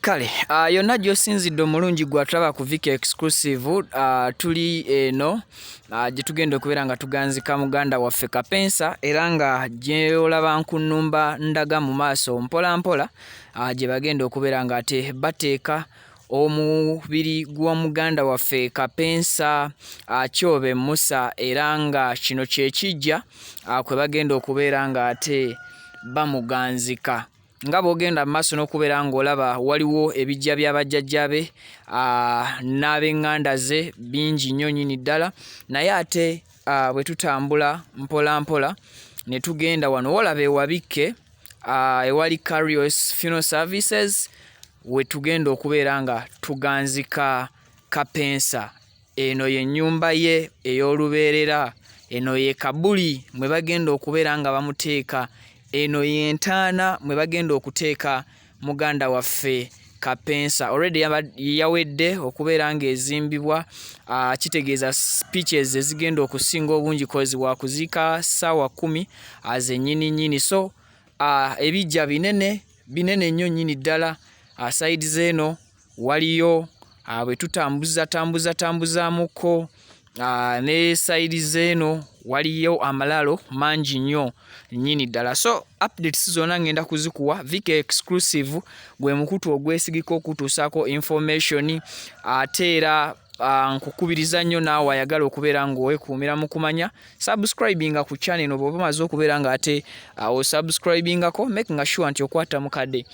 Kale, yonna gy'osinzidde omulungi gw'atulaba ku Viki Exclusive, tuli eno gye tugenda okubeera nga tuganzika muganda waffe Kapeesa, era nga gy'olaba nkunnumba ndaga mu maaso mpola mpola, gye bagenda okubeera nga ate bateeka omubiri gw'omuganda waffe Kapeesa Kyobe Musa, era nga kino kye kijja kwe bagenda okubeera nga ate bamuganzika. Nga bw'ogenda mu maaso n'okubeera ng'olaba waliwo ebijja by'abajjajjabe n'ab'eŋŋanda ze bingi nnyo nnyini ddala, naye ate bwe tutambula mpola mpola ne tugenda wano wolaba ewabikke ewali Carrios Funeral Services, we tugenda okubeera nga tuganzika Kapeesa. Eno ye nnyumba ye ey'olubeerera, eno ye kabuli mwe bagenda okubeera nga bamuteeka, eno ye Entanna mwe bagenda okuteeka muganda waffe Kapeesa. Already yawedde okubeera ng'ezimbibwa, kitegeeza speeches ezigenda okusinga obungi kozi wa kuziika ssaawa 10 zennyini nnyini. So ebijja binene nnyo nnyini ddala. Side zeno waliyo bwe tutambuzaamuko, ne side zeno waliyo amalalo mangi nnyo nnyini ddala. So updates zonna ngenda kuzikuwa. Viki Exclusive gwe mukutu ogwesigika okutuusaako information, ate era nkukubiriza nnyo naawe ayagala okubeera ng'owekuumira mu kumanya subscribinga ku channel eno. Bw'oba omaze okubeera nga ate osubscribingako, making sure nti okwata mu kadde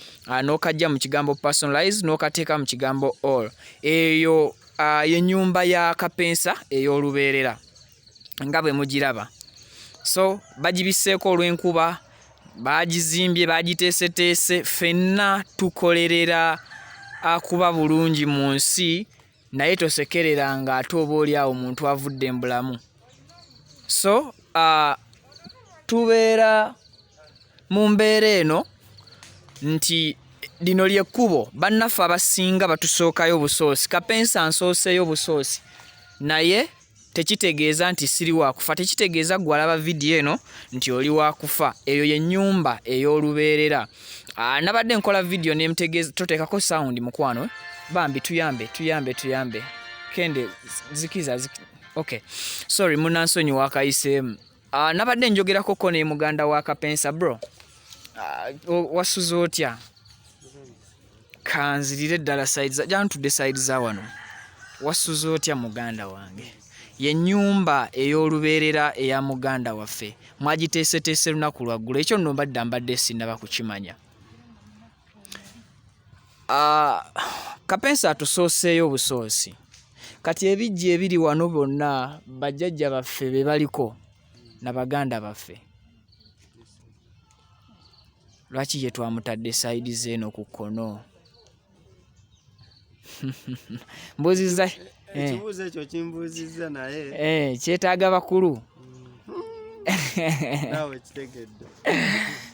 n'okajja mu kigambo personalize n'okateeka mu kigambo all. Eyo y'ennyumba ya Kapeesa ey'olubeerera nga bwe mugiraba. So bagibiseeko olw'enkuba, bagizimbye, bagiteeseteese. Ffenna tukolerera kuba bulungi mu nsi, naye tosekereranga ate oba oli awo omuntu avudde mbulamu. So tubeera mu mbeera eno nti lino lyekkubo bannaffe abasinga batusookayo busoosi. Kapeesa nsooseyo busoosi, naye tekitegeeza nti siri wakufa, tekitegeeza gwe alaba vidiyo eno nti oli wakufa. Eyo y'ennyumba ey'olubeerera. Nabadde nkola vidiyo nemutegeeza, toteekako sound mukwano, bambi tuyambe. Kende zikiza. Okay, sorry munansonyi wakayiseemu. Nabadde njogerako ko ne muganda wa Kapeesa. Bro, wasuze otya? Kanzirire ddala jantudde side za wano. Wasuze otya muganda wange? Y'ennyumba ey'olubeerera eya muganda waffe, mwagiteeseteese lunaku lwaggulu. Ekyo nno mbadde sinnaba kukimanya. Kapeesa atusooseeyo busoosi, kati ebijja ebiri wano bonna bajjajja baffe be baliko na baganda baffe. Lwaki ye twamutadde side zeno ku kkono? Mbuuziza ekibuuzo ekyo kimbuuzizza naye kyetaaga bakulu. Naawe kitegedde.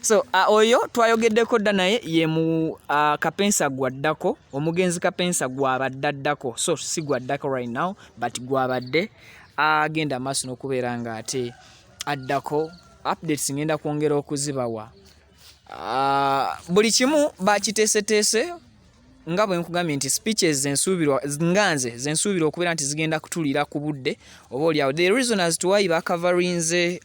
So oyo twayogeddeko dda, naye ye mu Kapeesa gwaddako, omugenzi Kapeesa gwabadde addako. So si gwaddako right now, but gwabadde agenda maaso n'okubeera nga ate addako. Updates ngenda kwongera okuzibawa. Buli kimu bakiteeseteese, nga bwe nkugambye nti speeches zensuubirwa okubeera nti zigenda kutulira ku budde oba oliawo. The reason as to why bakavarinze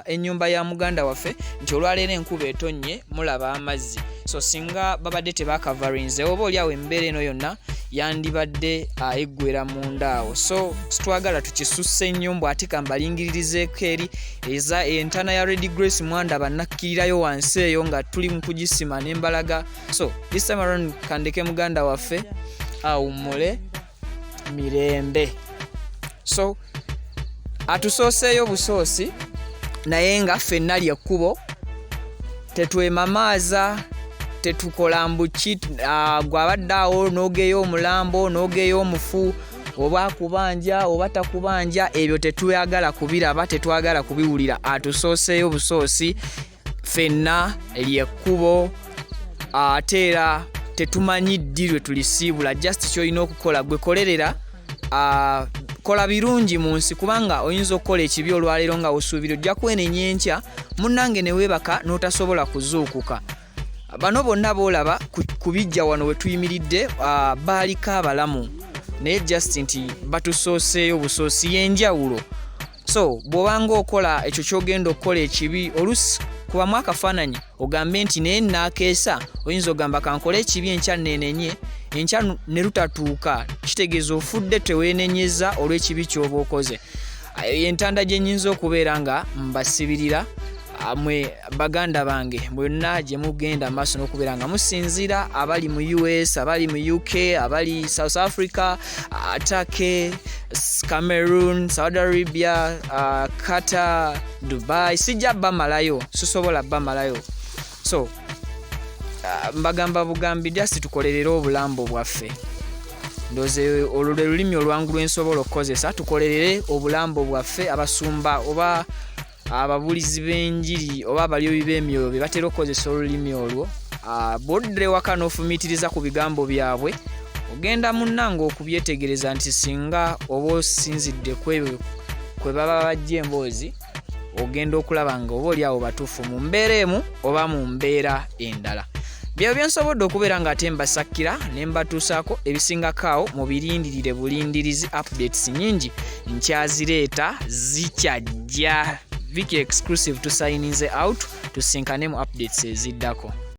ennyumba ya muganda waffe nti olwaleero enkuba etonnye, mulaba amazzi. So singa babadde tebakavarinze oba oliawo embeera eno yonna yandibadde eggwera munda awo. So situwagala tukisusse nnyo, mbw ate kambalingiririzeeko eri eza Entanna ya Red Grace mwanda bannakkirirayo wansi eyo nga tuli mu kugisima n'embalaga. So this time around kandeke muganda waffe awummule mirembe. So atusooseeyo busoosi, naye nga ffenna lyekkubo, tetwemamaaza, tetukola mbuki. Gwabadde awo n'ogeyo omulambo, n'ogeyo omufu, oba kubanja oba takubanja, ebyo tetwagala kubiraba, tetwagala kubiwulira. Atusooseeyo busoosi, ffenna lyekkubo, ate era tetumanyi ddi lwe tulisiibula. Just ky'olina okukola gwe kolerera, kola birungi mu nsi, kubanga oyinza okukola ekibi olwaleero nga osuubira ojja kwenenya enkya, munnange ne weebaka n'otasobola kuzuukuka. bano bonna boolaba kubijja wano we tuyimiridde baaliko abalamu naye just nti batusooseeyo busoosi y'enjawulo. So bw'obanga okola ekyo ky'ogenda okukola ekibi olusi kubamu akafaananyi ogambe nti naye naakeesa, oyinza ogamba kankole ekibi enkya neenenye, enkya ne lutatuuka, kitegeeza ofudde teweenenyeza olw'ekibi ky'oba okoze. Entanda gye nnyinza okubeera nga mbasibirira mwe baganda bange mwenna gye mugenda maaso n'okubeera nga musinzira, abali mu US, abali mu UK, abali South Africa, Turkey, Cameroon, Saudi Arabia, Qatar, Dubai, sijja bamalayo, sisobola bamalayo. So mbagamba bugambi just tukolerere obulambo bwaffe. Ndoze olule lulimi olwangu lwensobola okukozesa, tukolerere obulambo bwaffe. Abasumba oba ababulizi b'enjiri oba abalyoyi b'emyoyo batera okukozesa olulimi olwo. Bw'odde waka n'ofumiitiriza ku bigambo byabwe, ogenda munnanga okubyetegereza nti singa oba osinzidde kwe baba bajja emboozi, ogenda okulaba nga oba oli awo batuufu mu mbeera emu oba mu mbeera endala. Byo byensobodde okubeera nga ate mbasakira ne mbatuusaako ebisingako awo mu birindirire bulindirizi. Updates nyingi nkyazireeta zikyajja. Viki exclusive tusayininze out tusinkane mu updates eziddako.